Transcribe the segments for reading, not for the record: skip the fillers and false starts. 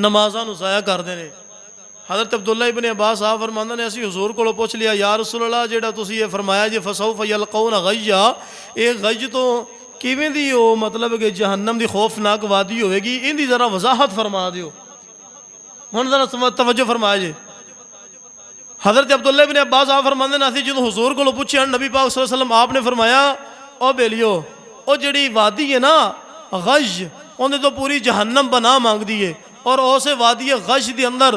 नमाज़ां नूं ज़ाया करदे ने। हज़रत अब्दुल्ला इब्न अब्बास साहब फरमांदे ने असीं हुज़ूर कोलों पुछ लिया या रसूल अल्लाह जिहड़ा तुसीं ये फरमाया जी फसौफ यलकौन गय्या, ये गज तो किवें दी हो, मतलब कि जहन्नम दी खौफनाक वादी होवेगी, इहदी ज़रा वजाहत फरमा दिओ। हुण ज़रा तवज्जो फरमाया जी। हज़रत अब्दुल्ला इब्न अब्बास साहब फरमांदे ने असीं जदों हुज़ूर कोलों पुछया नबी पाक सल्लल्लाहु अलैहि वसल्लम आपने फरमाया ओ बेलियो ओ जिहड़ी वादी है ना गज, उहदे तो पूरी जहन्नम पनाह मंगदी है। और उस वादी गश के अंदर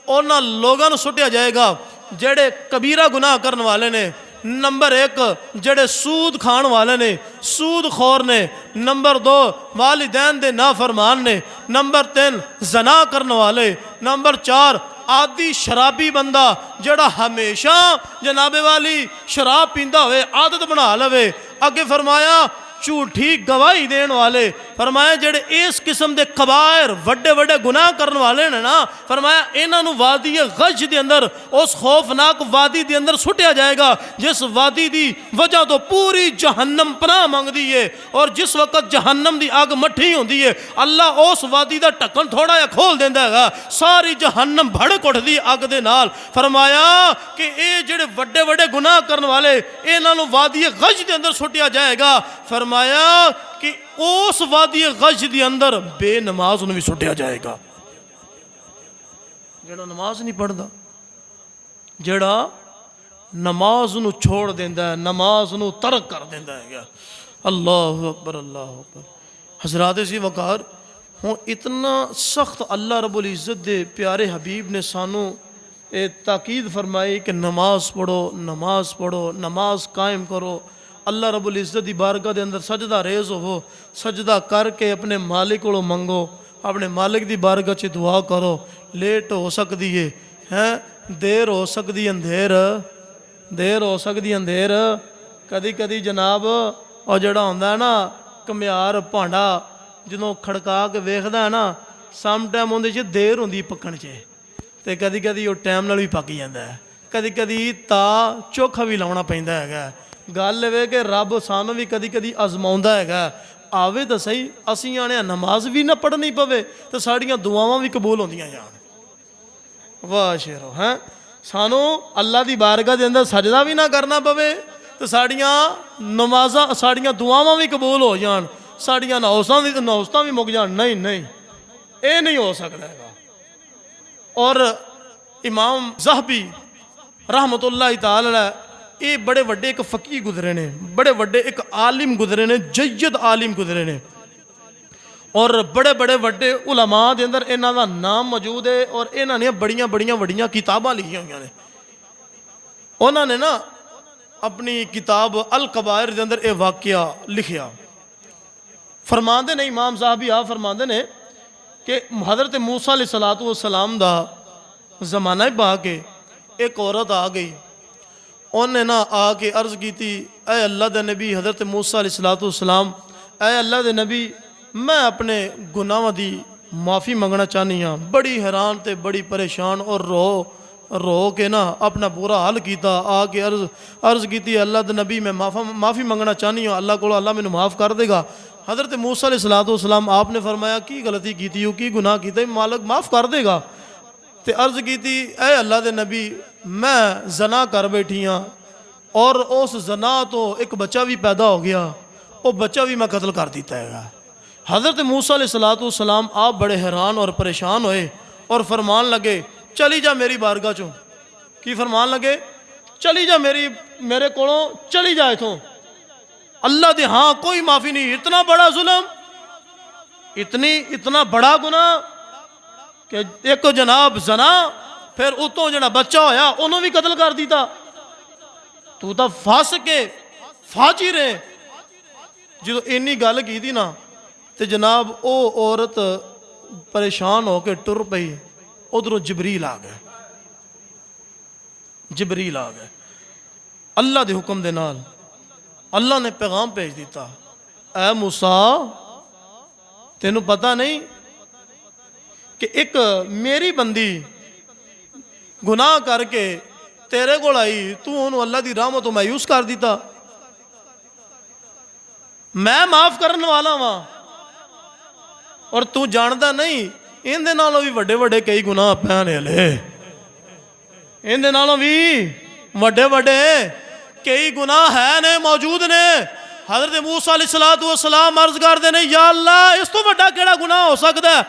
उन्होंने लोगों को सुटिया जाएगा जेड़े कबीरा गुनाह करने वाले ने। नंबर एक जेड़े सूद खाण वाले ने, सूद खोर ने। नंबर दो वालिदैन दे नाफरमान ने। नंबर तीन जना करने वाले। नंबर चार आदि शराबी बंदा जेड़ा हमेशा जनाबे वाली शराब पींदा होवे, आदत बना लवे। अगे फरमाया झूठी गवाही देने वाले। फरमाया जेड़े इस किस्म के कबायर वड्डे वड्डे गुनाह करने वाले ने ना, फरमाया इन्हों वादी गश के अंदर उस खौफनाक वादी के अंदर सुटिया जाएगा जिस वादी की वजह तो पूरी जहन्नम पनाह मंगती है। और जिस वक्त जहन्नम की अग मठी होती है अल्लाह उस वादी का ढक्कन थोड़ा जिहा खोल देंदा है, सारी जहन्नम भड़क उठदी अग दे नाल। फरमाया कि ये जेड़े वड्डे वड्डे गुनाह करने वाले इन्हों वादी गश के अंदर सुटिया जाएगा। फरमाया कि उस वादी गश के अंदर बेनमाज भी सुटिया जाएगा। जेड़ा नमाज नहीं पढ़ता, जेड़ा नमाज नूं छोड़ देंदा है, नमाज नूं तर्क कर देंदा है। अल्लाह अकबर अल्लाह अकबर। हजरात सी वकार हूँ इतना सख्त अल्लाह रब्बुल इज़्ज़त दे प्यारे हबीब ने सानू ये ताकीद फरमाई कि नमाज पढ़ो, नमाज पढ़ो, नमाज कायम करो। अल्लाह रब्बुल इज़्ज़त दी बारगाह दे अंदर सजदा रेज़ हो, सजदा करके अपने मालिक को मंगो, अपने मालिक दी बारगाह च दुआ करो। लेट हो सकती है, देर हो सकती है, देर हो सकती है अंधेर। कदी कदी जनाब और जड़ा होंदा है ना घमियार भांडा जो खड़का के वेखदा है ना, सम टाइम उहदे च देर होंदी पकण च, ते कदी कदी वो टाइम नाल भी पक जांदा है। कदी कदी ता चोखा भी लाउणा पैंदा हैगा। गल वे कि रब सानू भी कदी कदी आजमाउंदा हैगा। आवे तो सही, असीं आने नमाज भी ना पढ़नी पवे तो साड़ियाँ दुआवां भी कबूल होंदियां जान। वाह शेरो हैं, सानू अल्लाह की बारगाह के अंदर सजदा भी ना करना पवे तो साड़ियाँ नमाजा साड़ियाँ दुआवां भी कबूल हो जान, साड़ियाँ नौसतां भी मुक जान। नहीं नहीं, ये नहीं हो सकता है। और इमाम ज़हबी रहमतुल्लाह तआला ये बड़े वड्डे एक फकीह गुजरे ने, बड़े वड्डे एक आलिम गुजरे ने, जय्यद आलिम गुजरे ने। और बड़े बड़े वड्डे उलमा के अंदर इन्हां दा नाम मौजूद है और इन्हां ने बड़ियां बड़ियां वड्डियां किताबां लिखियां हुई ने। उन्होंने ना अपनी किताब अल कबायर के अंदर ये वाकया लिखिया। फरमाते ने इमाम ज़हबी आप फरमाते ने कि हज़रत मूसा अलैहिस्सलातु वस्सलाम दा ज़माना पा के एक औरत आ गई। उन्हें ना आके अर्ज़ की थी, ऐ अल्लाह दे नबी हज़रत मूसा अलैहिस्सलातु वस्सलाम, ऐ अल्लाह दे नबी मैं अपने गुनाहों की माफ़ी मंगना चाहनी हाँ। बड़ी हैरान ते बड़ी परेशान और रो के ना अपना बुरा हाल किया। आके अर्ज़ की अल्लाह दे नबी मैं माफ़ी मंगना चाहनी हाँ, अल्लाह को अल्लाह मैनू माफ़ कर देगा। हज़रत मूसा अलैहिस्सलातु वस्सलाम आपने फरमाया की गलती की थी, की गुनाह किया, मालिक माफ़ कर देगा। तो अर्ज़ की थी ऐ अल्लाह दे नबी मैं जना कर बैठी हाँ और उस जना तो एक बच्चा भी पैदा हो गया, वो बच्चा भी मैं कत्ल कर दिता है। हज़रत मूसा अलैहिस्सलातु वस्सलाम आप बड़े हैरान और परेशान होए और फरमान लगे चली जा मेरी बारगाह चों। की फरमान लगे चली जा मेरे कोलों चली जा इथों, अल्लाह दे हाँ कोई माफ़ी नहीं। इतना बड़ा जुल्म, इतना बड़ा गुनाह कि एक जनाब जना, फिर उतों जड़ा बच्चा होया उन्होंने भी कत्ल कर दिता। तू तो फस के फाजी रहे। जो इन्नी गल की थी ना तो जनाब वो औरत परेशान होकर टुर पई। उधरों जबरील आ गए, जबरील आ गए अल्लाह के हुक्म दे नाल। अल्लाह ने पैगाम भेज दिता, ऐ मूसा तेनू पता नहीं कि एक मेरी बंदी गुनाह करके तेरे को आई, तू उन्होंने अल्लाह की रहमत तो मायूस कर दिता। मैं माफ करने वाला वहां और तू जानता नहीं ਇਹਦੇ ਨਾਲੋਂ ਵੀ ਵੱਡੇ ਵੱਡੇ ਕਈ ਗੁਨਾਹ ਪੈ ਨੇ ਹਲੇ, ਇਹਦੇ ਨਾਲੋਂ ਵੀ ਵੱਡੇ ਵੱਡੇ ਕਈ ਗੁਨਾਹ ਹੈ ਨੇ, ਮੌਜੂਦ ਨੇ। हज़रत मूसा अलैहिस्सलातु वस्सलाम अर्ज करते हैं, या अल्लाह इस तो वड्डा केड़ा गुनाह हो सकता है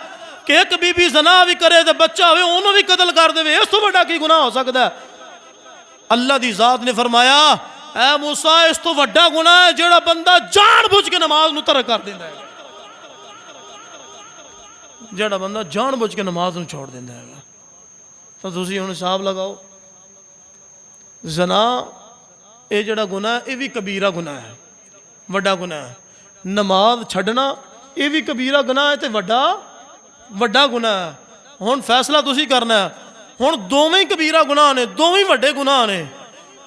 कि एक बीबी ज़ना भी करे तो बच्चा होवे उन्होंने भी कत्ल कर दे, इस तो वड्डा की गुनाह हो सकता है? अल्लाह दी ज़ात ने फरमाया, ऐ मूसा इस तो वड्डा गुनाह है जेड़ा बंदा जानबूझ के नमाज नूं तरक कर देंदा है, जेड़ा बंदा जानबूझ के नमाज नूं छोड़ देंदा है। तो तुसीं हुण हिसाब लगाओ, ज़ना ये जेड़ा गुनाह है ये भी कबीरा गुनाह है, वड्डा गुनाह है। नमाज छड्डना ये भी कबीरा गुनाह है तो वड्डा गुनाह है। हुण फैसला तुसीं करना है। हुण दोवें ही कबीरा गुनाह ने, दोवें ही वड्डे गुनाह ने।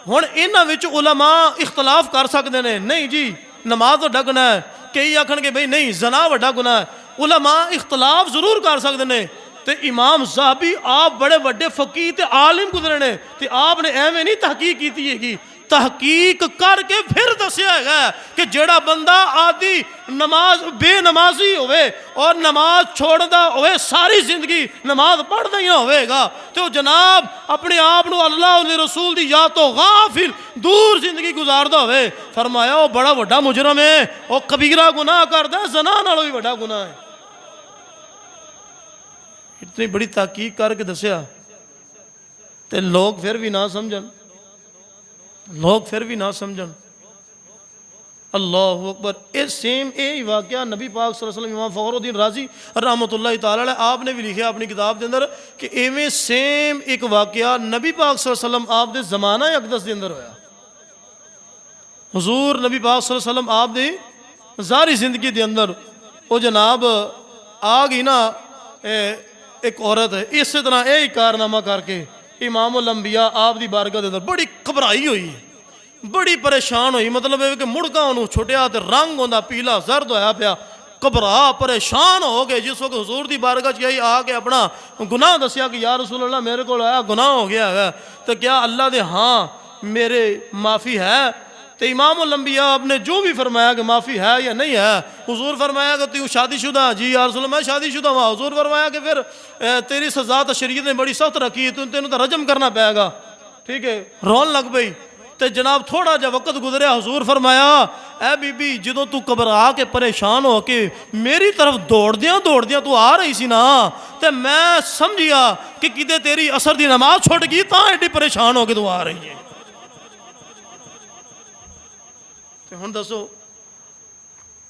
हुण इन्हां विच उलमा इख्तलाफ कर सकते हैं, नहीं जी नमाज वड्डा गुनाह है, कई आखणगे बई नहीं ज़ना वड्डा गुनाह है। उलमा इख्तलाफ जरूर कर सकते हैं। तो इमाम ज़हाबी आप बड़े वड्डे फकीह ते आलिम गुजरे ने, तो आपने एवें नहीं तहकीक कीती हैगी, तहकीक करके फिर दसिया है कि जेड़ा बंदा आदि नमाज बेनमाजी होवे और नमाज छोड़दा होवे, सारी जिंदगी नमाज पढ़दा ही ना होवेगा, तो जनाब अपने आप को अल्लाह और रसूल दी याद तो गाफिल दूर जिंदगी गुजारदा होवे, फरमाया वो बड़ा वड्डा मुजरम है, वो कबीरा गुनाह करदा, ज़ना नालों भी वड्डा गुनाह है। इतनी बड़ी तहकीक करके दसिया ते लोग फिर भी ना समझन, लोग फिर भी ना समझन। अल्लाह अकबर। ये सेम यही वाक़या नबी पाक सल्लल्लाहु अलैहि वसल्लम इमाम फ़खरुद्दीन राज़ी रहमतुल्लाह तआला अलैह आपने भी लिखा अपनी किताब के अंदर कि इवें सेम एक वाक़या नबी पाक सल्लल्लाहु अलैहि वसल्लम आप दे ज़माना अक़दस के अंदर होया। हुजूर नबी पाक सल्लल्लाहु अलैहि वसल्लम आप दी ज़ाहिरी ज़िंदगी के अंदर वो जनाब आ गई ना एक औरत है, इस तरह यही कारनामा करके इमामुल अंबिया आप दी बारगाह के अंदर बड़ी घबराई हुई, बड़ी परेशान हुई, मतलब है कि मुड़का उन्होंने छुटिया तो रंग होंदा पीला जर्द होया पिया, घबरा परेशान हो गए। जिस वक्त हुजूर दी बारगाह च आई आके अपना गुनाह दसिया कि या रसूल अल्लाह मेरे को आया गुनाह हो गया है, तो क्या अल्लाह दे हाँ मेरे माफ़ी है? तो इमामुल अंबिया आपने जो भी फरमाया कि माफ़ी है या नहीं है। हुजूर फरमाया कि तू शादीशुदा? जी या रसूल मैं शादीशुदा हुआ। हुजूर फरमाया कि फिर तेरी सज़ा तो शरीयत ने बड़ी सख्त रखी है, तेन तो रजम करना पेगा। ठीक है, रोन लग पई। तो जनाब थोड़ा जा वक्त गुजरिया, हुजूर फरमाया ऐ बीबी जो तू घबरा के परेशान हो के मेरी तरफ दौड़दियां तू आ रही सी ना, तो मैं समझिया कि किते तेरी असर की नमाज छुट गई तो एडी परेशान हो के तू आ रही है। तो हुण दसो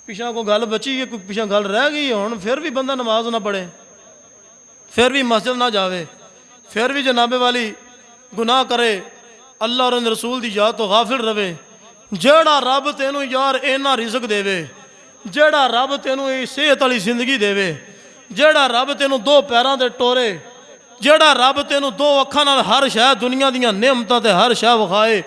पिछा कोई गल बची है, कोई पिछा गल रह गई है? हुण फिर भी बंदा नमाज ना पढ़े, फिर भी मस्जिद ना जावे, फिर भी जनाबे वाली गुनाह करे, अल्लाह और रसूल दी याद तो गाफिल रवे। जेड़ा रब तेनू यार इन्ना रिज़क देवे, जेड़ा रब तेनू सेहत वाली जिंदगी देवे, जेड़ा रब तेनू दो पैरों के टोरे, जेड़ा रब तेनू दो अखां नाल हर शै दुनिया दीयां नेमतां ते हर शै विखाए,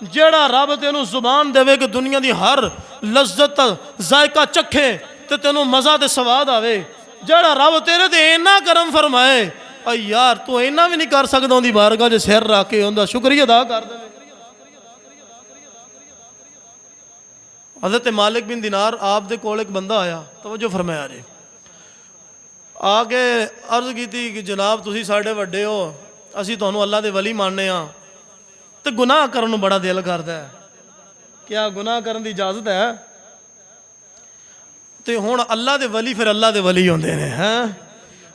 जेड़ा रब तेनू जुबान देवे कि दुनिया की हर लज्जत जायका चखे तो तेनू मज़ा ते स्वाद आवे, जेड़ा रब तेरे ते इन्ना करम फरमाए, यार तू इन्ना भी नहीं कर सकदा उहदी बारगाह च सिर रख के उहदा शुक्रिया अदा कर दे। हज़रत मालिक बिन दिनार आप दे कोल एक बंदा आया, तवज्जो फरमाया जी, आके अर्ज की कि जनाब तुसीं साडे वड्डे हो, असीं तुहानूं अल्लाह दे वली मानने आ, तो गुनाह करन नूं बड़ा दिल करदा है, क्या गुनाह करन दी इजाजत है? तो हुण अल्लाह दे वली फिर अल्लाह दे वली होंदे ने हैं,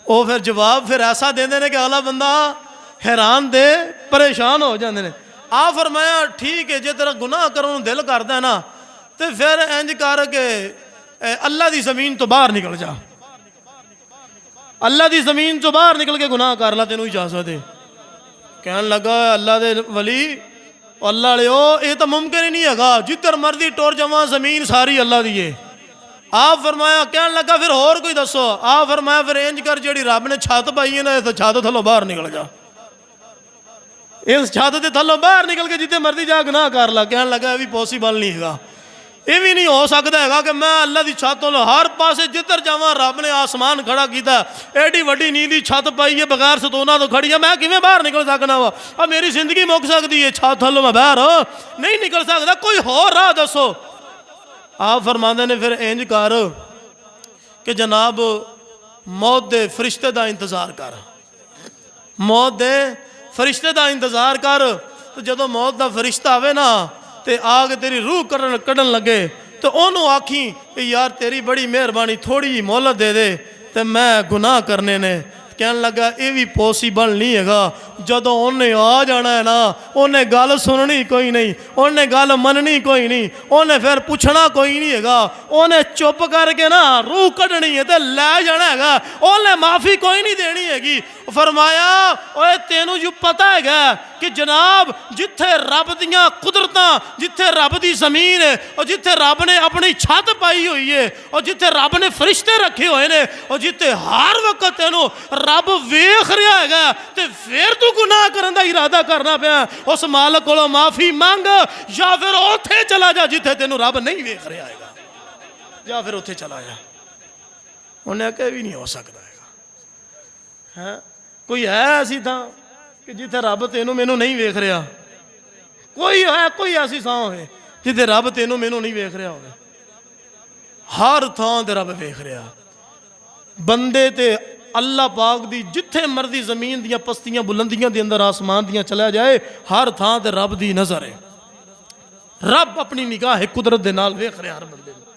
वो फिर जवाब फिर ऐसा देंदे ने कि अगला बंदा हैरान दे परेशान हो जाते हैं। आ फरमाया ठीक है, जे तेरा गुनाह करन नूं दिल करदा है ना, तो फिर इंज कर के अल्लाह दी ज़मीन तो बाहर निकल जा, अल्लाह दी ज़मीन तो बाहर निकल के गुनाह कर ला, तेनू इजाजत है। कहन लगा अल्लाह दे वली अल्लाह वाले ये तो मुमकिन ही नहीं है, जिधर मर्जी टुर जावा जमीन सारी अल्लाह दी है। आप फरमाया कहन लगा फिर होर कोई दसो? आप फरमाया फिर इंज कर जेड़ी रब ने छत पाई है ना, तो छत थल्लों बाहर निकल जा, इस छत के थल्लों बाहर निकल के जिथे मर्जी जा गुनाह कर ला। कहन लगा ये भी पॉसीबल नहीं है, ये भी नहीं हो सकता है कि मैं अल्लाह की छत तो हर पासे जिधर जावा रब ने आसमान खड़ा किया, एडी वड्डी नींदी छत पाई है बगैर सतोना तो खड़ी है, मैं किवें बाहर निकल सकना वा? अब मेरी जिंदगी मुक सकती है, छत थल्लों मैं बाहर नहीं निकल सकता, कोई होर राह दसो। आप फरमाते ने फिर इंज कर कि जनाब मौत दे फरिश्ते दा इंतजार कर, मौत दे फरिश्ते दा इंतजार कर। तो जदों मौत दा फरिश्ता आवे ना ते आग तेरी रूह कढ़न लगे तो ओनू आखी कि यार तेरी बड़ी मेहरबानी, थोड़ी जी मोहलत दे दे ते मैं गुनाह करने ने। कहन लगा ये भी पॉसीबल नहीं है। जदों उन्हें आ जाना है ना, उन्हें गल सुननी कोई नहीं, उन्हें गल मननी कोई नहीं, उन्हें फिर पूछना कोई नहीं है। उन्हें चुप करके ना रूह कढ़नी है तो लै जाना है, उन्हें माफ़ी कोई नहीं देनी हैगी। फरमाया ओए तेनू जो पता है कि जनाब जिथे रब दियाँ कुदरतां, जिथे रब दी जमीन है और जिथे रब ने अपनी छत पाई हुई है और जिथे रब ने फरिश्ते रखे हुए ने और जिथे हर वक्त तेनू रब वेख रहा है ते फिर तू गुनाह करने का इरादा करना पाया, उस मालक कोलों माफ़ी मंग या फिर उत्थे चला जा जिथे तेनू रब नहीं वेख रहा है, या फिर उत्थे चला जा। उन्हें आख्या भी नहीं हो सकता है। कोई है ऐसी थां कि जिथे रब तेनू मैनू नहीं वेख रहा? कोई है कोई ऐसी थां है जिथे रब तेनू मैनू नहीं वेख रहा हो? हर थां ते रब वेख रहा। बंदे ते अल्लाह पाक दी जिथे मर्जी जमीन दियां पस्तियां बुलंदियां दे अंदर आसमान दियां चला जाए, हर थां ते रब दी नज़र है। रब अपनी निगाह कुदरत दे नाल वेख रहा हर बंदे नूं।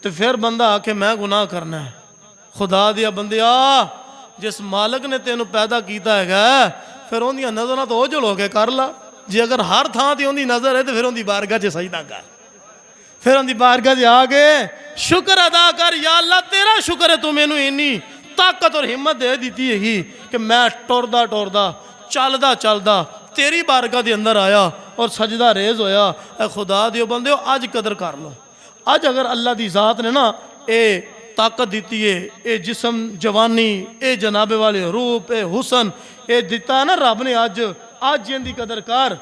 ते फिर बंदा आके मैं गुनाह करना है। खुदा दिया बंदिया, जिस मालक ने तेनू पैदा किया है फिर उन्दियां नज़रां तो ओझल हो के कर ला। जे अगर हर थां ते उन्दी नज़र है तो फिर उन्दी बारगाह च सजदा कर, फिर उन्दी बारगाह च आके शुक्र अदा कर, या अल्लाह तेरा शुक्र है तू मैनू इन्नी ताकत और हिम्मत दे दी हैगी कि मैं टुरदा टुरदा चलदा चलदा तेरी बारगाह के अंदर आया और सजदा रेज होया। खुदा दियो बंदे अज कदर कर लो। अज अगर अल्लाह की ज़ात ने ना ये ताकत दी है, ये जिसम जवानी, ये जनाबे वाले रूप, ये हुसन ये दिता है ना रब ने, अज इनकी कदर कर।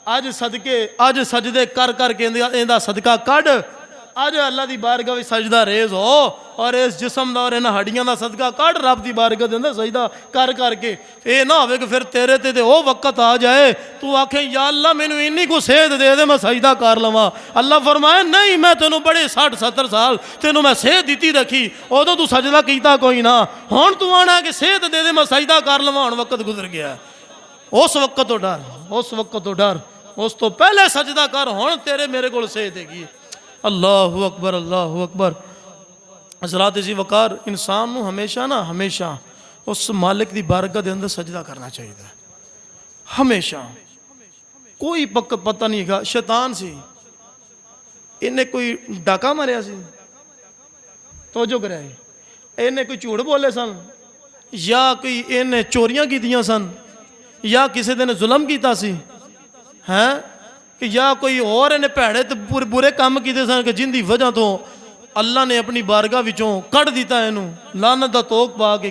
अज सदके अज सजदे कर करके इनका सदका कढ़। अज अल्लाह की बारगाह में सजदा रेज हो और इस जिसम का और इन्होंने हड्डियों का सदका कढ़ रब की बारगाह के अंदर सजदा कर करके। ये ना हो कि फिर तेरे ते वो वक्त आ जाए तू आखे या अल्लाह मैनू इन्नी को सेहत दे दे मैं सजदा कर लवां। अल्लाह फरमाए नहीं, मैं तेनों बड़े 60-70 साल तेनों मैं सेहत दी रखी, उदों तू सजदा किया कोई ना, हुण तू आना कि सेहत दे दे मैं सजदा कर लवां, हुण वक्त गुजर गया। उस वक्त तो डर, उस वक्त तो डर, उस तो पहले सजदा कर, हुण तेरे मेरे को सेहत हैगी। अल्लाहु अकबर, अल्लाहु अकबर। हज़रात जी वकार, इंसान नू हमेशा ना हमेशा उस मालिक की बारगाह के अंदर सजदा करना चाहिए हमेशा। कोई पता नहीं है। शैतान सी, इन्हें कोई डाका मारिया सी, तवज्जो कराए, इन्हें कोई झूठ बोले सन, या कोई इन्हें चोरियां कीतियां सन, या किसी ने जुल्म किया सी हैं, कि या कोई और इन्हें भैड़े तो बुरे काम किए सन कि जिंदी वजह तो अल्लाह ने अपनी बारगाह विचों कढ़ दिता इनू लानत दा तोक पा के।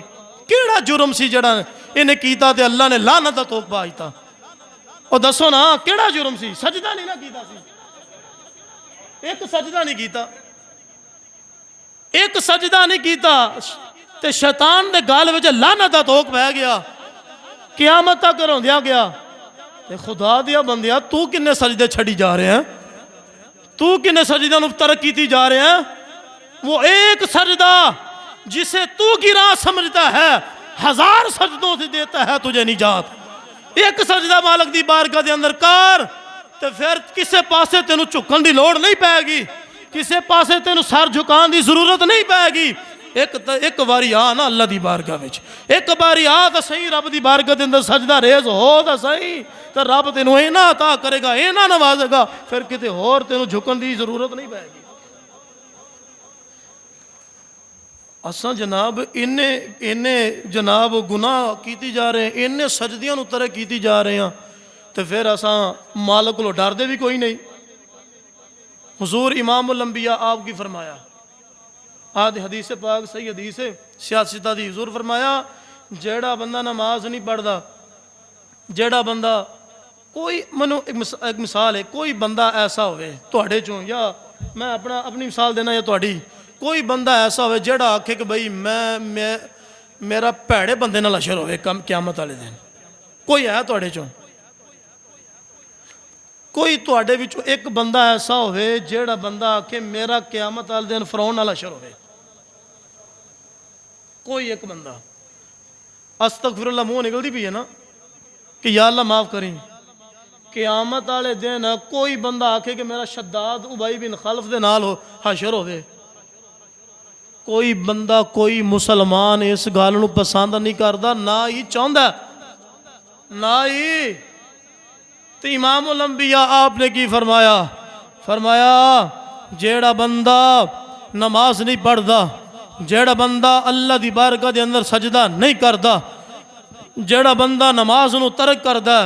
केड़ा जुर्म सी जड़ा इन्हें कीता ते अल्लाह ने लानत दा तोक पा दिता? और दसो ना केड़ा जुर्म सी? सजदा नहीं ना कीता सी, एक सजदा नहीं कीता, एक सजदा नहीं कीता ते शैतान दे गाल विच लानत दा तोक पै गया, क़यामत तक रोंदिया गया। ते खुदा दिया बंदिया, तू किन्ने सजदे छड़ी जा रहे हैं? तू किन्ने सजदे नूं तरक कीती जा रहे हैं? वो एक सजदा जिसे तू गिरा समझता है 1000 सजदों से देता है तुझे निजात। एक सजदा मालक दी बारगाह दे अंदर कर ते फिर किसे पासे तेनू झुकन दी लोड़ नहीं पैगी, किसे पासे तेनू सर झुकान दी जरूरत नहीं पैगी। एक बारी आ ना अल्लाह दी बारगाह विच, एक बारी आ तो सही रब दी बारगाह दे अंदर सजदा रेज हो तो सही, तो रब तेनू इना अता करेगा, इना नवाजेगा, फिर किते होर तेनू झुकन दी जरूरत नहीं पैगी। असा जनाब इन्ने जनाब गुनाह कीती जा रहे हैं, इन्ने सजदियां नूं तरक कीती जा रहे हैं, तो फिर असा मालक को डरदे भी कोई नहीं। हुजूर इमामुल अंबिया आप की फरमाया, आदि हदीस पाक सही हदीस है सियासता दी, हुजूर फरमाया जेड़ा बंदा नमाज नहीं पढ़ता, जेड़ा बंदा कोई मनु एक मिसाल है, कोई बंदा ऐसा होवे तुहाडे चों, या मैं अपनी मिसाल देना या तुहाडी, कोई बंदा ऐसा होवे जेड़ा आखे कि भाई मैं मेरा भैड़े बंदे नाल अशर होवे क़यामत वाले दिन, कोई है तुहाडे चों? कोई तुहाडे विचों एक बंदा ऐसा होवे जेड़ा बंदा आखे मेरा क़यामत वाले दिन फरौन नाल अशर होवे? कोई एक बंदा अस्तगफिरुल्लाह मुंह निकलती पी है ना कि या अल्लाह माफ़ करी, क़यामत वाले दिन कोई बंदा आखे कि मेरा शद्दाद उबई बिन खल्फ दे नाल हो हशर होवे, कोई बंदा कोई मुसलमान इस गल नूं पसंद नहीं करता, ना ही चाहता, ना ही। तो इमामुल अंबिया आपने की फरमाया, फरमाया जेड़ा बंदा नमाज नहीं पढ़ता, जेड़ा बंदा अल्लाह दी बारगाह दे अंदर सजदा नहीं करता, जेड़ा बंदा नमाज नूं तर्क करदा,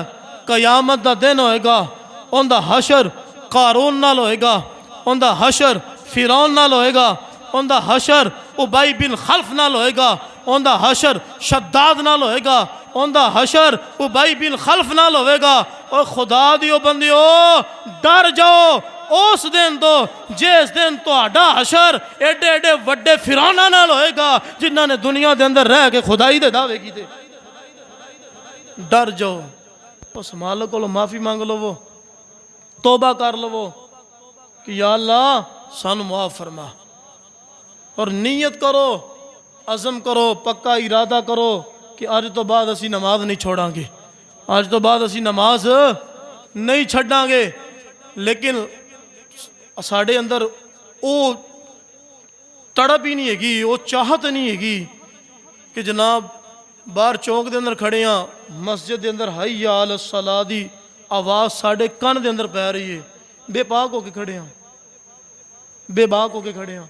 क़यामत दा दिन होएगा उनदा हशर कारून नाल होएगा, उनदा हशर फिरौन नाल होएगा, उनदा हशर उबई बिन खल्फ नाल होएगा, उनदा हशर शद्दाद नाल होएगा, उनदा हशर उबई बिन खल्फ नाल होएगा। और खुदा दियो बंदियो डर जाओ उस दिन तो जिस दिन तुहाडा हशर एडे एडे वड्डे फिरौना नाल होएगा जिन्हां ने दुनिया दे अंदर रह के खुदाई दे दावे कीते। डर जाओ, उस मालिक को माफ़ी मांग लवो, तौबा कर लवो कि या अल्लाह सानू माफ़ फरमा, और नीयत करो, अज़म करो, पक्का इरादा करो कि अज तो बाद असी नमाज नहीं छोड़ांगे, अज तो बाद असी नमाज नहीं छड्डांगे। लेकिन साढ़े अंदर वो तड़प ही नहीं हैगी, वो चाहत नहीं हैगी कि जनाब बाहर चौक के अंदर खड़े हाँ, मस्जिद के अंदर हय्या अल सलाह दी आवाज़ साढ़े कन के अंदर पै रही है, बेपाक होके खड़े हाँ, बेबाक होके खड़े हाँ।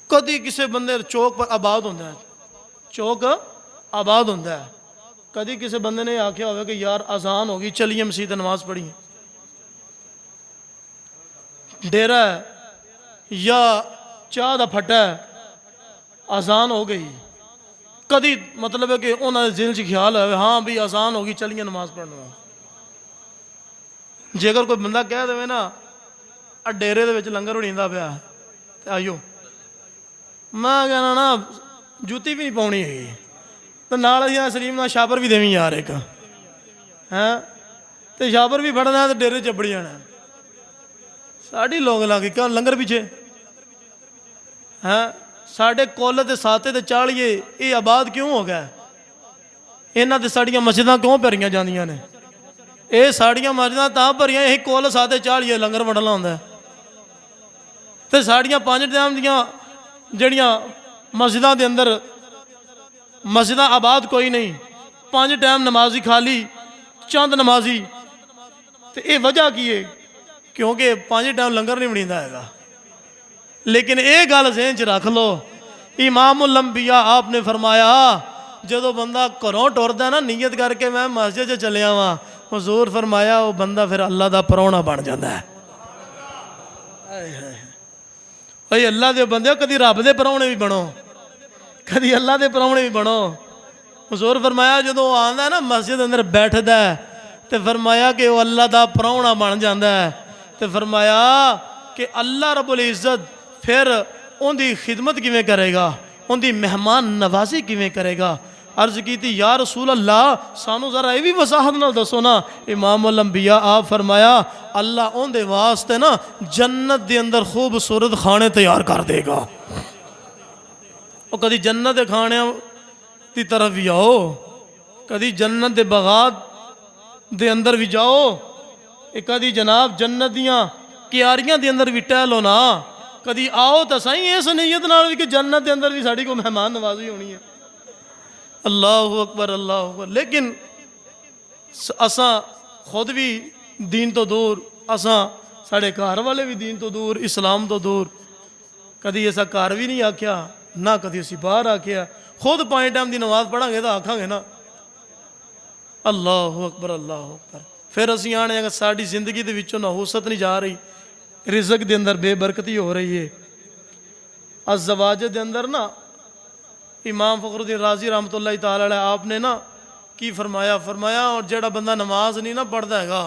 कदी किसी बंदे चौक पर आबाद होंदा है, चौक आबाद होंदा है, कदी किसी बंदे ने आख्या होवे कि यार अजान होगी चलिए मसीत नमाज पढ़िए, डेरा है या चाह दा फट्टा है, अजान हो गई, कदी मतलब है कि उन्होंने दिल च ख्याल है हाँ भी अजान होगी चलिए नमाज पढ़ना। जेकर कोई बंदा कह दे ना आ डेरे दे विच लंगर उड़ींदा पिया ते आइयो, मैं कहना ना जूती भी नहीं पाउनी है, तो नाल असीं सलीम नाल शापर भी देवी यार एक हैं, तो शापर भी फड़ना तो डेरे चबड़ी जाना, साड़ी लोग लागे क्या लंगर पीछे हैं, साढ़े कुल ते साते ते चालिए ये आबाद क्यों हो गया, इन्हां ते साड़ियां मस्जिदां क्यों भरियां जांदियां ने, ये साड़ियां मस्जिदां तां भरियां यही कुल साते चालिए लंगर वंडना होंदा है, ते साड़ियां 5 टाइम दियां जड़ियां मस्जिदां दे अंदर मस्जिदां आबाद कोई नहीं, 5 टाइम नमाजी खाली चंद नमाजी, तो ये वजह की है क्योंकि 5 टाइम लंगर नहीं बनींदा हैगा। लेकिन ये गल ज़हन च रख लो, इमामुल अंबिया आपने फरमाया जो बंदा घरों टुरदा ना नीयत करके मैं मस्जिद च चलिया वा, हुजूर फरमाया वो बंदा फिर अल्लाह का परौना बन जाता है। भाई अल्लाह के बंदे कभी रब के परौने भी बनो, कभी अल्लाह के परौने भी बनो। हुजूर फरमाया जो आंदा ना मस्जिद अंदर बैठदा है तो फरमाया कि वह अल्लाह का परौना बन जाता है, तो फरमाया कि अल्लाह रब्बुल इज़्ज़त फिर उनकी खिदमत किवें करेगा, उनकी मेहमान नवाजी किवें करेगा। अर्ज की थी या रसूल अल्लाह सानू जरा ये भी वसाहत नाल दसो ना। इमामुल अंबिया आप फरमाया अल्लाह उनके वास्ते ना जन्नत के अंदर खूबसूरत खाने तैयार कर देगा। और कभी जन्नत के खाने की तरफ भी आओ, कभी जन्नत के बागात दे अंदर भी जाओ, कभी जनाब जन्नत दियाँ क्यारियां के अंदर भी टहलो ना, कभी आओ तो सही इस नीयत नाल भी कि जन्नत के अंदर भी साड़ी को मेहमान नवाजी होनी है। अल्लाह अकबर अल्लाह अकबर। लेकिन असा खुद भी दीन तो दूर, असा साढ़े घर वाले भी दीन तो दूर, इस्लाम तो दूर, कभी ऐसा घर भी नहीं आख्या ना कभी असी बाहर आख्या। खुद 5 टाइम की नमाज पढ़ांगे तो आखांगे ना अल्लाह अकबर अल्लाह अकबर। फिर असी आने साड़ी जिंदगी के विचों नहूसत नहीं जा रही, रिज़्क़ के अंदर बेबरकती हो रही है। अज़वाज के अंदर ना इमाम फ़खरुद्दीन राज़ी रहमतुल्लाह तआला अलैह आपने ना की फरमाया, फरमाया और जेड़ा बंदा नमाज नहीं ना पढ़ता हैगा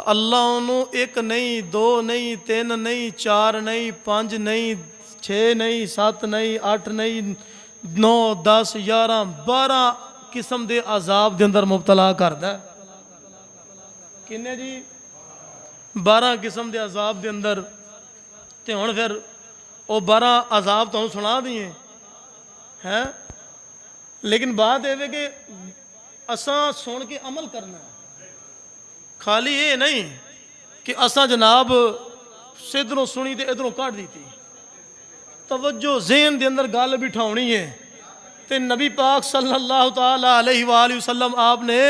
अल्लाह उन्होंने 1 नहीं 2 नहीं 3 नहीं 4 नहीं 5 नहीं 6 नहीं 7 नहीं 8 नहीं 9 10 11 12 किस्म के अजाब के अंदर मुबतला करदा। किन्ने जी 12 किस्म के अजाब के अंदर। तो हुण फिर वो 12 अजाब तुहानूं सुना दिए है। लेकिन बात यह है कि असा सुन के अमल करना, खाली ये नहीं कि असा जनाब इधरों सुनी तो इधरों कट दी। तवज्जो ज़हन के अंदर गल बिठानी है। तो नबी पाक सल्लल्लाहु तआला अलैहि वसल्लम आपने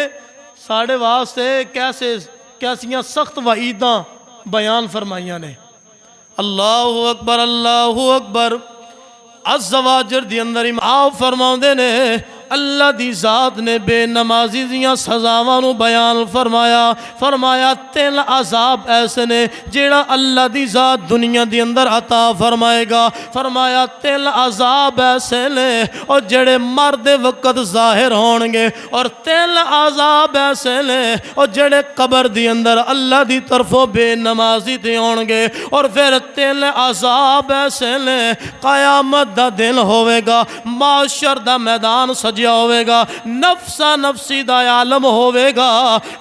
साढ़े वास्ते कैसियां सख्त वईदां बयान फरमाइया ने। अल्लाहु अकबर, अल्लाहु अकबर। अज़्ज़ व जल दी अंदर आप फरमाउंदे ने अल्लाह दी ज़ात ने बेनमाजी दियां सज़ावां नूं बयान फरमाया। फरमाया 3 अज़ाब ऐसे ने जेड़ा अल्लाह दी ज़ात दुनिया दी अंदर अता फरमाएगा। फरमाया 3 अज़ाब ऐसे ने और जेड़े मरदे वक़्त ज़ाहिर होणगे, और 3 अज़ाब ऐसे ने और जेड़े कबर दी अंदर अल्लाह दी तरफों बेनमाजी ते होणगे। और फिर 3 अज़ाब ऐसे ने क़यामत दा दिन होवेगा, माशर दा मैदान सज होवेगा, नफ्सा नफसी दा आलम होवेगा।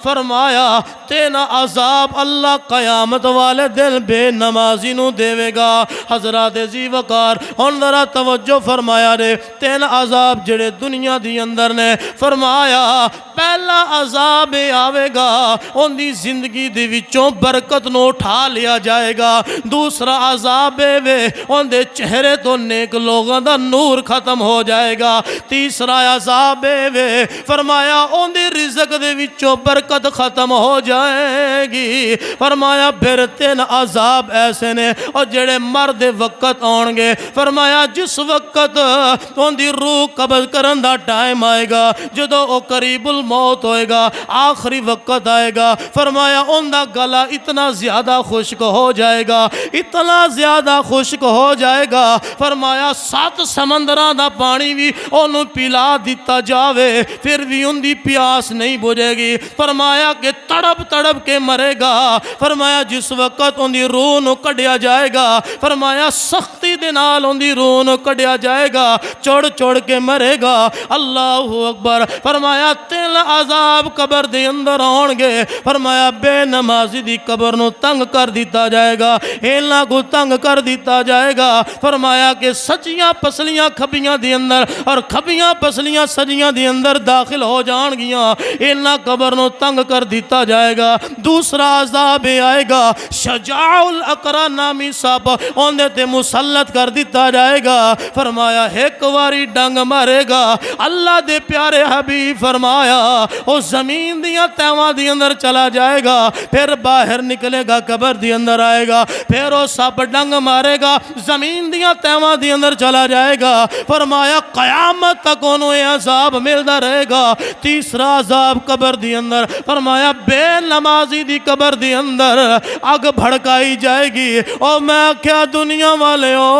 फरमाया 3 अज़ाब अल्लाह कयामत वाले दिन बेनमाजी नूं देवेगा। हज़रात जी वकार हुण जरा तवज्जो फरमाया रे। 3 अज़ाब जेड़े दुनिया दी अंदर ने, फरमाया पहला अज़ाब आवेगा उनकी जिंदगी दे विचों बरकत नूं उठा लिया जाएगा। दूसरा अज़ाब वे उनके चेहरे तो नेक लोगों का नूर खत्म हो जाएगा। तीसरा अज़ाब वे फरमाया उनकी रिज़्क़ दे विचों बरकत खत्म हो जाएगी। फरमाया फिर 3 अज़ाब ऐसे ने और जेड़े मरदे वक़्त आउणगे। फरमाया जिस वक़्त उनकी रूह कब्ज़ करन दा टाइम आएगा, जदों वो करीबुल मौत होएगा, आखिरी वक़्त आएगा। फरमाया उनका गला इतना ज़्यादा खुश्क हो जाएगा, इतना ज़्यादा खुश्क हो जाएगा। फरमाया 7 समंदरां दा पानी भी उन्होंने पिला दिता जावे फिर भी उनकी प्यास नहीं बुझेगी। फरमाया कि तड़प तड़प के मरेगा। फरमाया जिस वक़्त उनकी रूह नूं कढ़िया जाएगा, फरमाया सख्ती दे नाल उनकी रूह नूं कढ़िया जाएगा, चढ़ चढ़ के मरेगा। अल्लाहु अकबर। फरमाया 3 अज़ाब कबर दे अंदर आउणगे। फरमाया बेनमाजी दी कबर नूं तंग कर दिता जाएगा, इन्हां को तंग कर दिता जाएगा। फरमाया कि सचियां पसलियां खबियां दे अंदर और खबियां पसलियां सजियां दे अंदर दाखिल हो जाएंगियां, इन्हां कबर नूं तंग कर दिता जाएगा। दूसरा अज़ाब आएगा, शजाउल अकरा नामी सप उन्हें ते मुसल्लत कर दिता जाएगा। फरमाया एक बारी डंग मारेगा। अल्लाह दे प्यारे हबीब फरमाया वो जमीन दियां तैवां दे अंदर चला जाएगा, फिर बाहर निकलेगा, कबर दे अंदर आएगा, फिर वो सप डंग मारेगा, जमीन दियां तैवां दे अंदर चला जाएगा। फरमाया कयामत तक उन्होंने अज़ाब मिलता रहेगा। तीसरा अज़ाब कबर दी अंदर। फरमाया बेनमाजी दी कबर दी अंदर अग भड़काई जाएगी। और मैं क्या दुनिया वाले हो,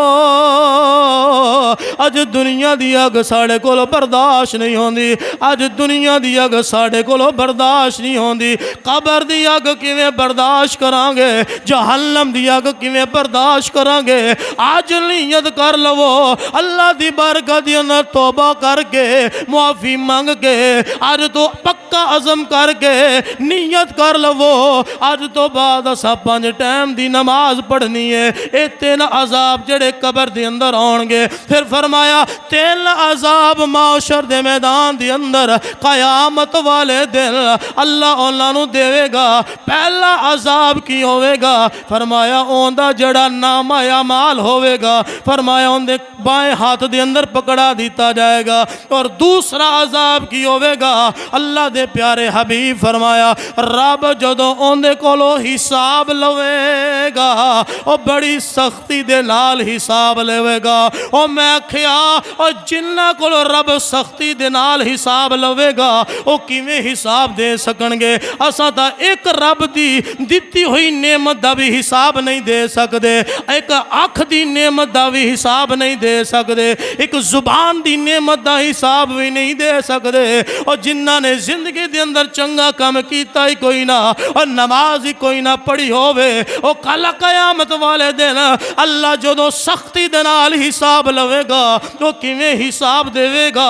अज दुनिया दी अग साढ़े कोल बर्दाश्त नहीं होंदी, अज दुनिया दी अग साढ़े कोल बर्दाश्त नहीं होंदी। कबर दी अग किवें बर्दाश्त करांगे, जहन्नम दी अग किवें बर्दाश्त करांगे। आज नीयत कर लवो अल्लाह दी बरकत दी अंदर तौबा करके मुआफ़ी मांग के, आज तो पक्का अज़म करके नीयत कर लवो आज तो बाद असा 5 टाइम दी नमाज पढ़नी है। ये 3 अज़ाब जेड़े कबर दे अंदर आउणगे। फिर फरमाया 3 अज़ाब माशर दे मैदान दे अंदर कयामत वाले दिन अल्लाह उन्हां नूं देवेगा। पहला अज़ाब की होवेगा? फरमाया उनदा जेड़ा नामा अमाल होवेगा, फरमाया उनके बाएं हाथ दे अंदर पकड़ा दिता जाएगा। और दूसरा अज़ाब की होवेगा? अल्लाह दे प्यारे हबीब फरमाया रब जदों उनदे कोलों हिसाब लवेगा और बड़ी सख्ती दे नाल हिसाब लेवेगा। और मैं आखिया और जिन्हां कोलों रब सख्ती दे नाल हिसाब लवेगा वो किवें हिसाब दे सकणगे? असां तां एक रब दी दित्ती हुई नेमत दा भी हिसाब नहीं दे सकदे, एक अख दी नेमत दा भी हिसाब नहीं दे सकदे, एक जुबान दी नेमत दा हिसाब भी नहीं दे सकदे। और जिन्हां ने जिंदगी दे अंदर चंगा काम कीता ही कोई ना और नमाज ही कोई ना पढ़ी होवे, वो कल कयामत वाले दिन अल्लाह जदों सख्ती दे नाल हिसाब लवेगा तो किवें हिसाब देवेगा?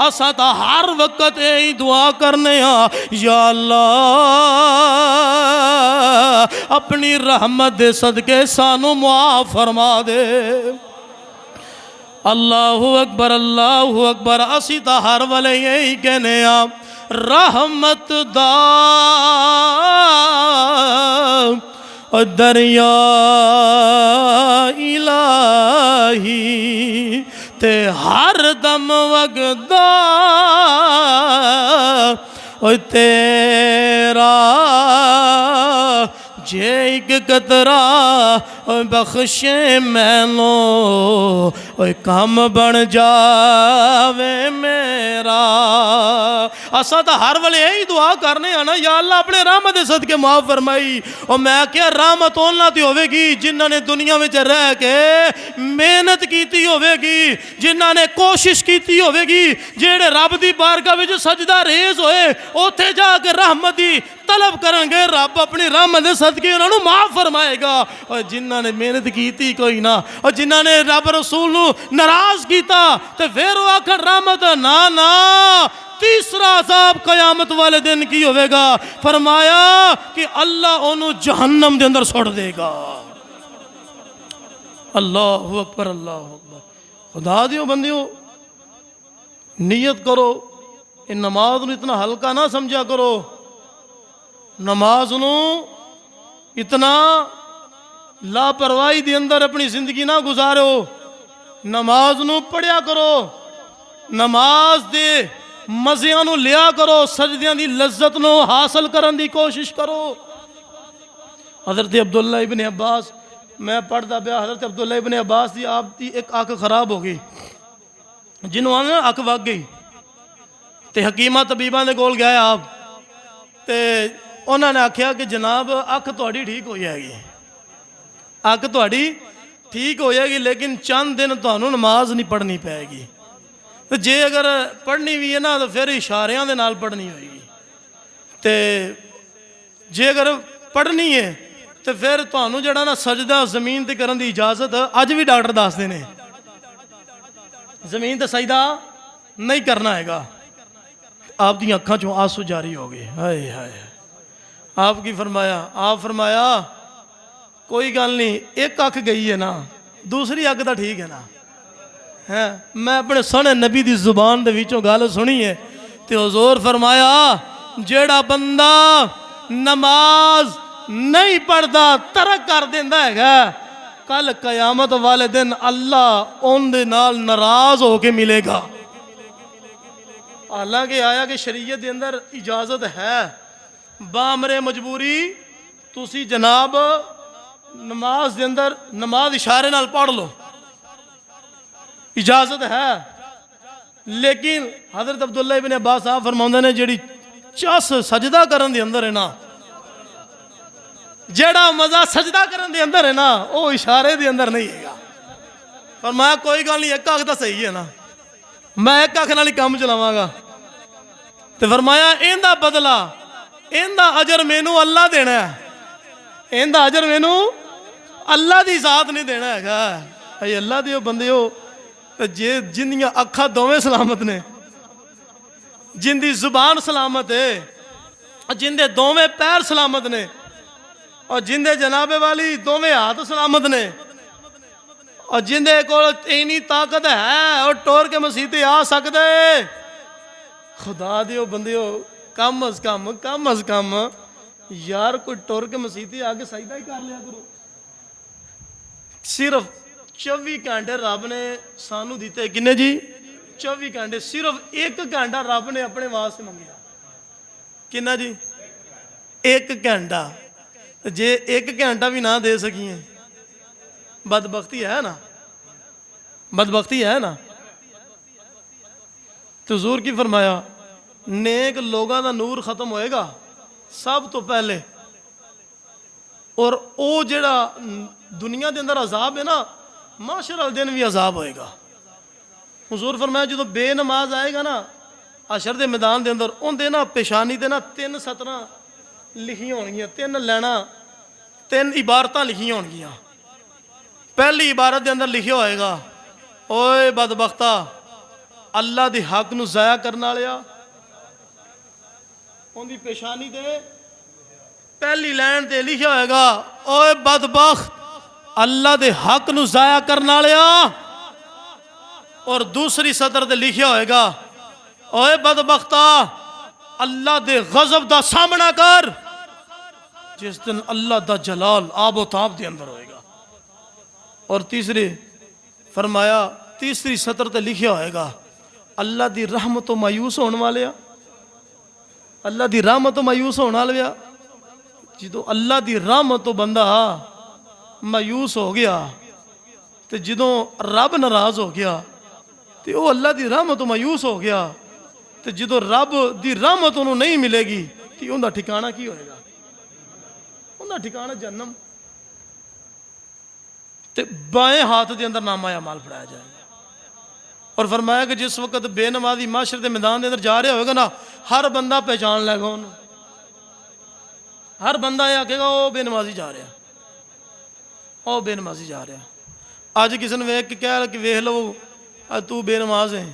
असां तां हर वक्त यही दुआ करने या अल्लाह अपनी रहमत दे सदके सानू मुआफ फरमा दे। अल्लाहु अकबर। असी तो हर वाले यही कहने रहमत दा दरिया इलाही ते हर दम वगदा तेरा जे एक कतरा बख्शे मैनो काम बन जावे मेरा। असा तो हर वेले यही दुआ करने ना, या अल्लाह अपने रहमत दे सदके माफ फरमाई। और मैं क्या रहमत उन्हां ते होवेगी जिन्हां ने दुनिया में रह के मेहनत की होवेगी, जिन्हां ने कोशिश की होवेगी, जेड़े रब दी बारगाह विच सजदा रेज़ होए उत्थे जाके रहमत दी तलब करनगे, रब अपनी रहमत दे सदके उन्होंने माफ फरमाएगा। और जिन्हां ने मेहनत की कोई ना, और जिन्हां ने रब रसूल नूं नाराज किया तो फिर वो आखन रहमत ना ना। तीसरा अज़ाब कयामत वाले दिन की होवेगा, फरमाया कि अल्लाह उन्हों जहन्नम के अंदर सुट देगा। अल्लाहु अकबर अल्लाहु अकबर। खुदा दियो बंदियो नियत करो, इन नमाज नूं इतना हल्का ना समझा करो। नमाज नूं इतना लापरवाही के अंदर अपनी जिंदगी ना गुजारो। नमाज नूं पढ़िया करो, नमाज दे मज़ियां नूं लिया करो, सजदियां दी लज्जत नूं हासिल करन दी कोशिश करो। हज़रत अब्दुल्ला इब्न अब्बास, मैं पढ़ता पाया, हज़रत अब्दुल्ला इब्न अब्बास की आप की एक अख खराब हो गई, जिन्होंने अख वग गई तो हकीमा तबीबा के कोल गया आप, तो उन्होंने आख्या कि जनाब अख थोड़ी ठीक हो जाएगी, अख थोड़ी ठीक हो जाएगी, लेकिन चंद दिन तुहानू नमाज नहीं पढ़नी पैगी। तो जे अगर पढ़नी भी है ना तो फिर इशारियां दे नाल पढ़नी होगी, तो जे अगर पढ़नी है तो फिर तुहानू जड़ा ना सजदा जमीन ते करन दी इजाजत अज भी डॉक्टर दसदे ने, जमीन ते सजदा नहीं करना हैगा। आप दी अखां चों आंसू जारी हो गए। हाय हाय, आप की फरमाया? आप फरमाया कोई गल नहीं, एक अख गई है ना, दूसरी अख तो ठीक है ना। है मैं अपने सोहने नबी की जुबान दे विचों गल सुनी है, तो हुजूर फरमाया जेड़ा बंदा नमाज नहीं पढ़ता तरक कर देंदा हैगा, कल कयामत वाले दिन अल्लाह उनदे नाल नाराज होके मिलेगा। हालांकि आया कि शरीयत के अंदर इजाजत है, बामरे मजबूरी तुसी जनाब नमाज के अंदर नमाज इशारे नाल पढ़ लो, इजाजत है। लेकिन हजरत अब्दुल्ला इब्न अब्बास साहब फरमाते ने जेड़ी चस सजदा करन दे अंदर है ना, जेड़ा मजा सजदा करन दे अंदर है ना, वो इशारे दे अंदर नहीं है। पर मैं कोई गल नहीं, एक अख तो सही है ना, मैं एक अख नाल ही काम चलावांगा। तो फरमाया इहदा बदला, इहदा अजर मैनू अल्लाह देना है, इहदा अजर मैनू अल्लाह की जात नहीं देना हैगा। अरे अल्लाह दे बंदे हो, जे जिंदियां अखा दोवें सलामत ने, जिंदी जुबान सलामत है, जिंदे दोवें पैर सलामत ने, और जिंदे जनाबे वाली दोवें हाथ सलामत ने, और जिंदे को इन्नी ताकत है और टोर के मसीते आ सकते, खुदा दियो बंदियो कम अज कम यार कोई टोर के मसीते आके सजदा ही कर लिया करो। सिर्फ 24 घंटे रब ने सानू दिते, किन्ने जी? 24 घंटे। सिर्फ एक घंटा रब ने अपने वास्ते मंगया, किन्ना जी? एक घंटा। जे एक घंटा भी ना दे सकिए, बदबख्ती है ना, बदबख्ती है ना। तो हुजूर की फरमाया नेक लोगों का नूर खत्म होएगा सब तो पहले, और वो जेड़ा दुनिया के अंदर अजाब है ना, माशर वाले दिन भी अजाब होएगा। हुजूर फरमाया जो बेनमाज आएगा ना अशर के मैदान के अंदर, उनके ना पेशानी ते ना 3 सतरां लिखी होणगियां, 3 लैना 3 इबारतां लिखी होणगियां। पहली इबारत के अंदर लिखिया होएगा, ओए बदबख्ता अल्लाह के हक नूं ज़ाया करने वालिया। उनकी पेशानी ते पहली लाइन ते लिखा होएगा, ओए बदबख्त अल्लाह के हक नूं ज़ाया करने वालिया। और दूसरी सतर ते लिखिया होएगा, ओए बदबख्ता अल्लाह दे गज़ब दा सामना कर। जिस दिन अल्लाह दा जलाल आबो ताब दे अंदर होएगा। और फरमाया तीसरी सतर ते लिखिया होएगा, अल्लाह दी रहमत तो मायूस होने वाले, अल्लाह दी रहमत तो मायूस होने वाले। जो अल्लाह दी रहमत तो बंदा मायूस हो गया, तो जो रब नाराज हो गया, तो वह अल्लाह दी रहमत तो मायूस हो गया, तो जो रब दी रहमत उन्होंने नहीं मिलेगी, तो उनका ठिकाना की होएगा? उनका ठिकाना जन्नम। तो बाएं हाथ के अंदर नामा अमाल फड़ाया जाएगा। और फरमाया कि जिस वक्त बेनमाजी माशरे के मैदान के अंदर जा रहा होगा ना, हर बंदा पहचान लेगा उन्होंने। हर बंदा यह आखेगा वो बेनमाजी जा रहा, वो बेनमाजी जा रहा। अज किसी ने वेख के कह कि वेख लो तू बेनमाज है,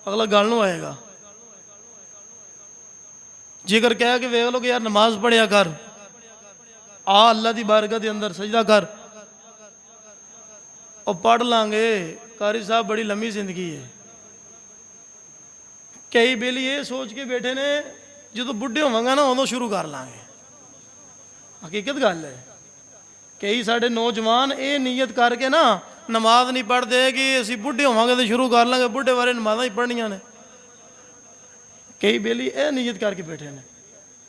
अगला गल नूं आएगा। जेकर कह के वेख लो कि यार नमाज पढ़िया कर, आ अल्लाह की बारगाह के अंदर सजदा कर, और पढ़ लांगे कारी साहब बड़ी लंबी जिंदगी है। कई बेली ये सोच के बैठे ने जो बुढ़े होवांगा ना उदों शुरू कर लांगे। हकीकत गल है, कई साढ़े नौजवान ये नीयत करके ना नमाज नहीं पढ़ते कि असी बुढ़े होवांगे तो शुरू कर लांगे, बुढ़े बारे नमाज़ां ही पढ़नियां ने। कई बेली ये नीयत करके बैठे ने।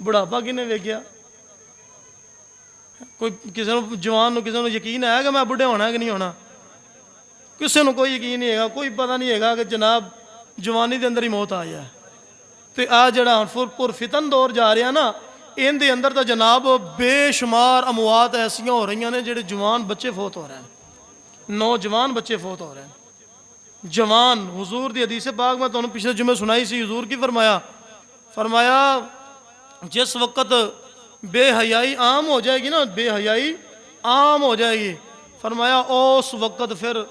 बुढ़ापा किने वेख्या? कोई किसी जवान किसी को यकीन है कि मैं बुढ़े होना कि नहीं होना? किसी को कोई यकीन नहीं है, कोई पता नहीं है कि जनाब जवानी के अंदर ही मौत आ जाए। तो आ जड़ा पुर फितन दौर जा रहा ना, इन दे अंदर तो जनाब बेशुमार अमवात ऐसिया हो रही ने, जेडे जवान बच्चे फौत हो रहे हैं, नौजवान बच्चे फौत हो रहे हैं। जवान हुजूर दी हदीस पाक मैं तुहानूं पिछले जुमे सुनाई सी। हुजूर की फरमाया, फरमाया जिस वक्त बेहयाई आम हो जाएगी ना, बेहयाई आम हो जाएगी, फरमाया उस वक्त फिर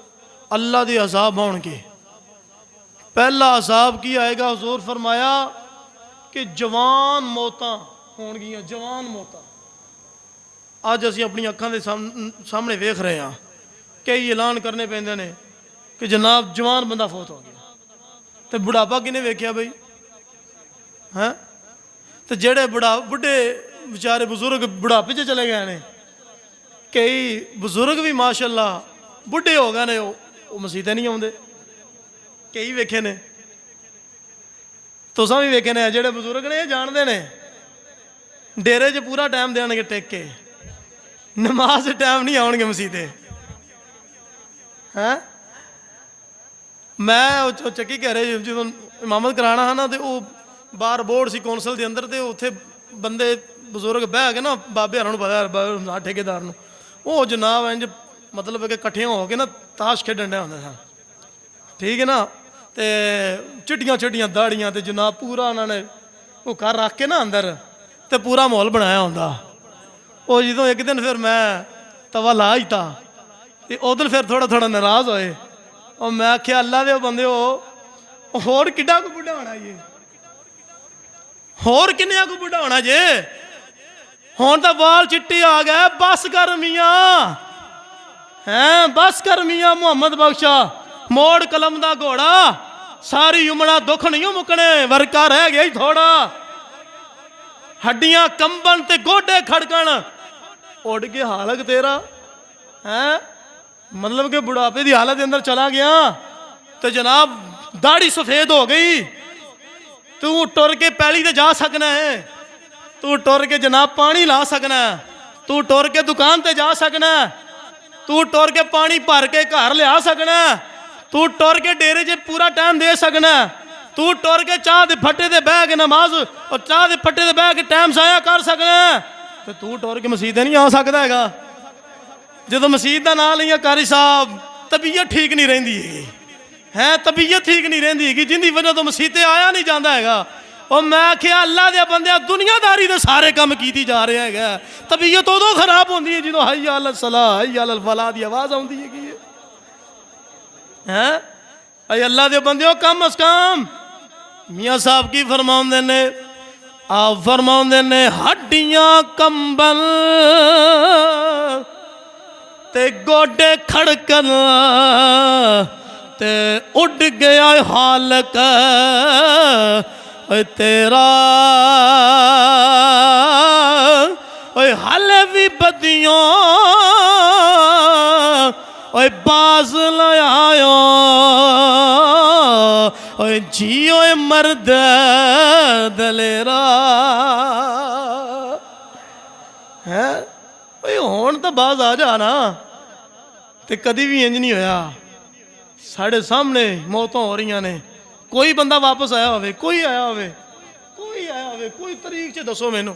अल्लाह के अजाब आउणगे। पहला अजाब की आएगा? हुजूर फरमाया कि जवान मौतां होणगियां, जवान मौतां। अज असीं अपनी अखां दे सामने वेख रहे हैं, कई ऐलान करने पैंदे ने कि जनाब जवान बंदा फौत हो गया। तो बुढ़ापा किने वेख्या बई? हैं तो जेड़े बुढ़े बेचारे बुजुर्ग बुढ़ापे च चले गए ने, कई बुजुर्ग भी माशाअल्लाह बुढ़े हो गए ने, वो मसीते नहीं आउंदे। कई वेखे ने, तुसां भी वेखे ने, जेड़े बुजुर्ग ने जानते ने डेरे च पूरा टाइम देंगे टेक के, नमाज टाइम नहीं आउणगे मसीते। हैं मैं चक्की कह रहे जो इमामत कराना है ना, तो वो बार बोर्ड सी कौंसल के अंदर, तो उत्थे बंदे बजुर्ग बह के ना, बाबे हरां नूं पता ठेकेदार नूं, वो जनाब इंज मतलब कि कट्ठे हो के ना ताश खेडन डे होंदे सन, ठीक है ना। तो चिट्टियां चिट्टियां दाड़ियां, तो जनाब पूरा उन्होंने वो घर रख के ना अंदर, तो पूरा माहौल बनाया होंदा। वो जो एक दिन फिर मैं तवा ला ही था, तो उस दिन फिर थोड़ा थोड़ा नाराज होए, और मैं आख्या अल्लाह दे बंदे हो होर किड्डा को बुढ़ा होना जे, होर किन्निया को बुढ़ा होना जे, हुण तां वाल चिट्टे आ गए, बस कर मियां, हैं बस कर मियां मुहम्मद बख्शा, मोड़ कलम दा घोड़ा, सारी उमड़ा दुख नहीं मुकने, वर्का रह गया ही थोड़ा, हड्डियां कंबन ते गोडे खड़कन, उड़ के हालत तेरा है, मतलब कि बुढ़ापे की हालत के अंदर चला गया। तो जनाब दाढ़ी सफेद हो गई, तू टुर के पैली ते जा सकना है, तू टुर के जनाब पानी ला सकना है, तू टुर के दुकान ते जा सकना है, तू टुर के पानी भर के घर लिया सकना है, तू टुर के डेरे च पूरा टाइम दे सकना है, तू टुर के चाह के फट्टे ते बह के नमाज और चाह के फट्टे ते बह के टाइम जाया कर सकना है। तो तू टुर के मसीत नहीं आ सकता है। जो मसीत का नाम लिया कारी साहब, तबीयत ठीक नहीं रही है, तबीयत ठीक नहीं रही है, जिंदी वजह तो मसीते आया नहीं जाता है। और मैं आख्या अल्लाह दे बंदे दुनियादारी दे सारे काम की जा रहे हैं, तबीयत उदों खराब होती है जो हई अल सलाह हई अल फलाह की आवाज़ आती है। अल्लाह दे बंदे कम अज कम मियाँ साहब की फरमाउंदे ने, आप फरमाउंदे ने हड्डियां कंबल ते गोडे खड़कन, ते उड़ गया हालक ओए तेरा ओए हाले भी बदियों ओए बाज लायो ओए जियो मर्द दलेरा है ओए हुण तो बाज आ जाना ते कदी भी इंज नहीं होया साढ़े सामने मौतां हो रही ने कोई बंदा वापस आया होवे कोई आया होवे कोई तरीक च दसो मैनू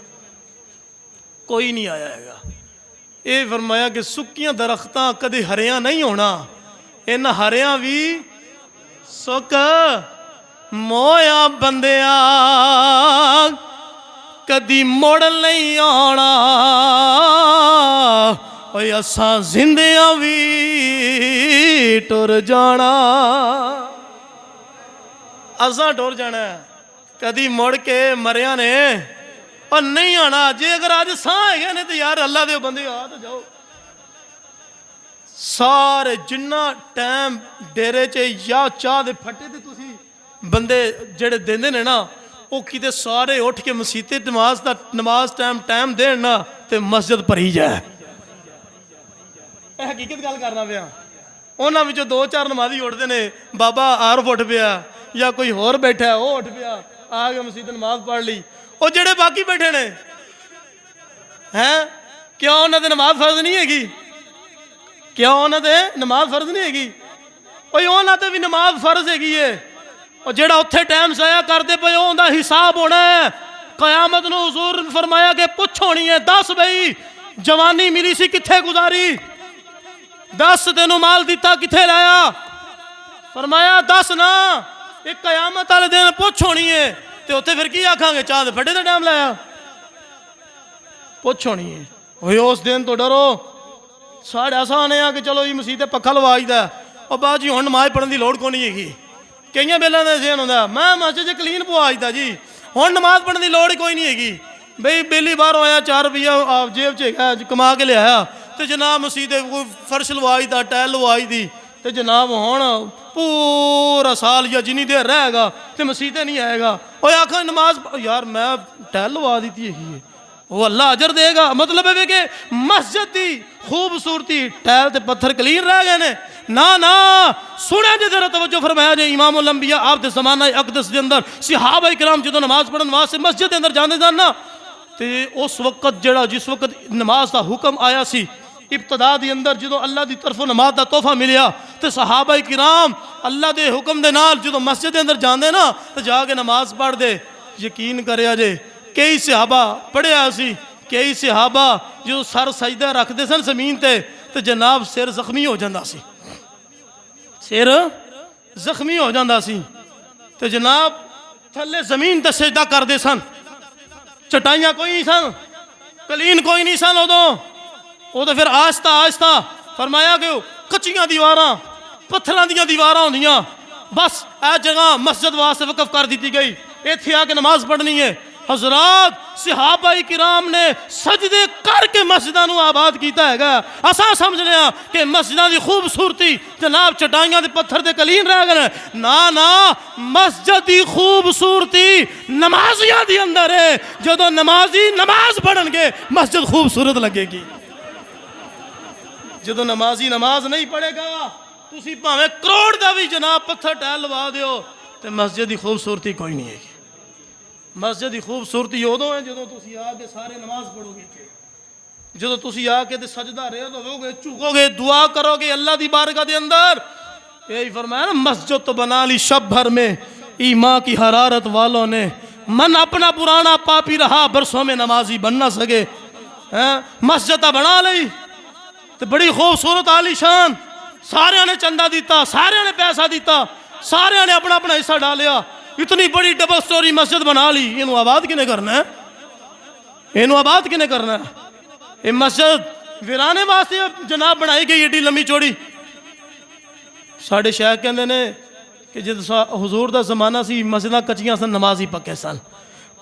कोई नहीं आया हैगा ये फरमाया कि सुक्कियां दरख्तां कदे हरियां नहीं होना इन हरियां भी सुक मोया बंदिया कदी मुड़ नहीं आना ओए असां जिंदियां भी टुर जाना असां टुर जाना कदी मुड़ के मरिया ने और नहीं आना जे अगर अज साह है ने तो यार अल्लाह दे बंदे आ तो जाओ सारे जिन्ना टाइम डेरे च या चाह दे फट्टे ते तुसी बंदे जेड़े देंदे ने ना वो किते सारे उठ के मसीते नमाज टाइम देन ना ते मस्जिद भरी जाए हकीकत गल करना पिया उन्हां विचों दो चार नमाजी उठते ने बाबा आरफ उठ पिया या कोई होर बैठा है वो उठ पिया आ के मसीत नमाज पढ़ ली और जेड़े बाकी बैठे ने हैं क्यों उन्होंने नमाज फर्ज नहीं हैगी क्यों उन्होंने नमाज फर्ज नहीं हैगी भाई उन्होंने भी नमाज फर्ज हैगी है और जेड़ा उत्थे टाइम जाया करते पे उनका हिसाब होना है कयामत नूं हुजूर ने फरमाया कि पुछ होनी है दस बई जवानी मिली सी कित्थे गुजारी दस तेनू माल दिता कित्थे लाया फरमाया दस ना एक कयामत वाले दिन पुछ होनी है तो उत्थे फिर की आखांगे चाह दे फटे का टाइम लाया पुछ होनी है ओए उस दिन तो डरो साढ़े आसान है कि चलो जी मसीते पक्खा लवाईदा और बात जी हुण नमाज पढ़न की लोड़ को नहीं हैगी कई बेलों का जहन होंदा मैं मस्जिद क्लीन पवाईदा जी हुण नमाज पढ़न की लोड़ कोई नहीं हैगी बई बेली बाहरों आया 4 रुपया जेब च कमा के लिया तो जनाब मसीते कोई फर्श लवाई दा टाइल लवाई दी तो जनाब हुण पूरा साल या जिनी देर रहेगा तो मसीते नहीं आएगा और आखा नमाज यार मैं टाइल लवा दी है वो अल्लाह अजर देगा मतलब है कि मस्जिद की खूबसूरती टाइल ते पत्थर क्लीन रह गए ने ना सुने जे जरा तवज्जो फरमाया जे इमामुल अंबिया आप दे ज़माना अक़दस दे अंदर सहाबा इकराम जो नमाज पढ़न वास्ते मस्जिद के अंदर जाते सन ना तो उस वक्त जड़ा जिस वक्त नमाज का हुक्म आया सी इब्तदा के अंदर जो अल्लाह की तरफों नमाज का तोहफा मिलिया तो सहाबा किराम अल्लाह के हुक्म के नाल जो मस्जिद के अंदर जाते ना तो जाके नमाज पढ़ते यकीन करिया जे कई सहाबा पढ़िया सी कई सहाबा जो सर सजदा रखते सन जमीन ते तो जनाब सिर जख्मी हो जाता सी सिर जख्मी हो जाता सी तो जनाब थले जमीन ते सजदा करते सन चटाइयां कोई नहीं सन कलीन कोई नहीं सन उदों तो फिर आहिस्ता आहिस्ता फरमाया कि कच्चियां दीवारां पत्थरां दियां दीवारां होंदियां बस ए जगह मस्जिद वास्ते वकफ कर दी गई इत्थे आके नमाज पढ़नी है हजरात सहाबा किराम ने सजदे करके मस्जिदां नूं आबाद कीता हैगा असां समझने कि मस्जिदां दी खूबसूरती जनाब चटाइयां दे पत्थर दे कलीन रह गए ना मस्जिद दी खूबसूरती नमाजियां दे अंदर है जदों नमाजी नमाज पढ़नगे मस्जिद खूबसूरत लगेगी जदों नमाजी नमाज नहीं पढ़ेगा तुसी भावें करोड़ दा भी जनाब पत्थर टाइल लवा दिओ ते मस्जिद की खूबसूरती कोई नहीं है मस्जिद की खूबसूरती उदों है जदों तुसी आके सारे नमाज पढ़ोगे जदों तुसी आके ते सजदा रेज़ होवोगे झुकोगे दुआ करोगे अल्लाह की बारगाह के अंदर यही फरमाया ना मस्जिद तो बना ली शब भर में ईमान की हरारत वालों ने मन अपना पुराना पापी रहा बरसों में नमाजी बन ना सके मस्जिद बना ली तो बड़ी खूबसूरत आलीशान सारे ने चंदा दिता सारे ने पैसा दिता सारे ने अपना अपना हिस्सा डालिया इतनी बड़ी डबल स्टोरी मस्जिद बना ली इनू आबाद किने करना है इनू आबाद किने करना है ये मस्जिद वीराने वास्ते जनाब बनाई गई एडी लंबी चौड़ी साढ़े शेख कहते ने कि जब हुजूर का जमाना सी मस्जिदां कच्चियां सन नमाजी पक्के सन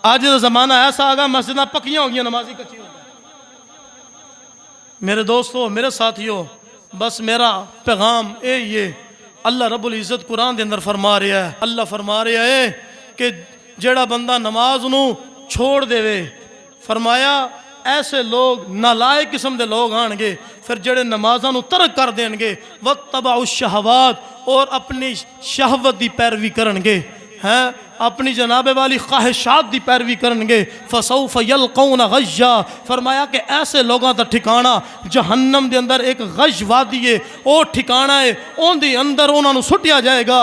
अज का जमाना ऐसा आ गया मस्जिदां पक्कियां हो गई नमाजी कच्ची हो गई मेरे दोस्तों मेरे साथियों बस मेरा पैगाम यही है अल्लाह रब्बुल इज़्ज़त कुरान के अंदर फरमा रहा है, अल्लाह फरमा रहा है कि जेड़ा बंदा नमाज नू छोड़ देवे, फरमाया ऐसे लोग नालायक किस्म के लोग आएंगे फिर जेड़े नमाज़ां नू तरक कर देंगे, वत्तबाउ शहवात और अपनी शहवत की पैरवी करनगे, हैं अपनी जनाबे वाली ख्वाहिशात की पैरवी करनगे। फसौफ यलकौन गय्या, फरमाया कि ऐसे लोगों का ठिकाना जहन्नम के अंदर एक गश वादी है, वो ठिकाना है, उनके अंदर उन्होंने सुटिया जाएगा।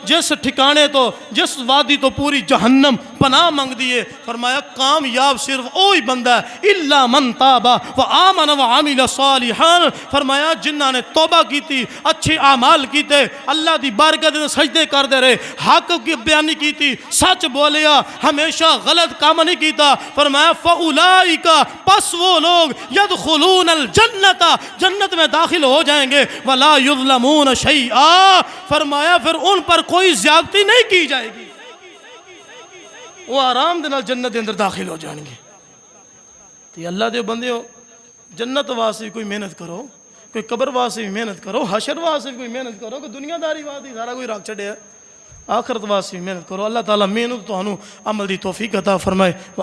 जिस ठिकाने तो जिस वादी तो पूरी जहन्नम पनाह मंगती है, फरमाया कामयाब सिर्फ वो ही बंदा है, इल्ला मन ताबा व आमन व आमिल सालिहान, फरमाया जिन्हों ने तौबा की, अच्छे आमाल किए, अल्लाह की बारगाह में सजदे करते रहे, हक की बयानी की थी, सच बोलिया, हमेशा गलत काम नहीं किया, फरमाया फउलाइका, बस वो लोग यदखुलून अल जन्नता, जन्नत में दाखिल हो जाएंगे, वला युज़लमून शैआ, फरमाया फिर उन पर कोई ज्यादती नहीं की जाएगी, वो आराम दे नाल जन्नत के अंदर दाखिल हो जाएंगे। तो अल्लाह दे बंदे हो, जन्नत वास्ते कोई मेहनत करो, कोई कबर वास्ते भी मेहनत करो, हशर वास्ते भी कोई मेहनत करो, कोई दुनियादारी वास्ते सारा कोई रख छड़िया, आखिरत वास्ते भी मेहनत करो। अल्लाह ताला मेहनत तुहानू अमल दी तौफीक अता फरमाए।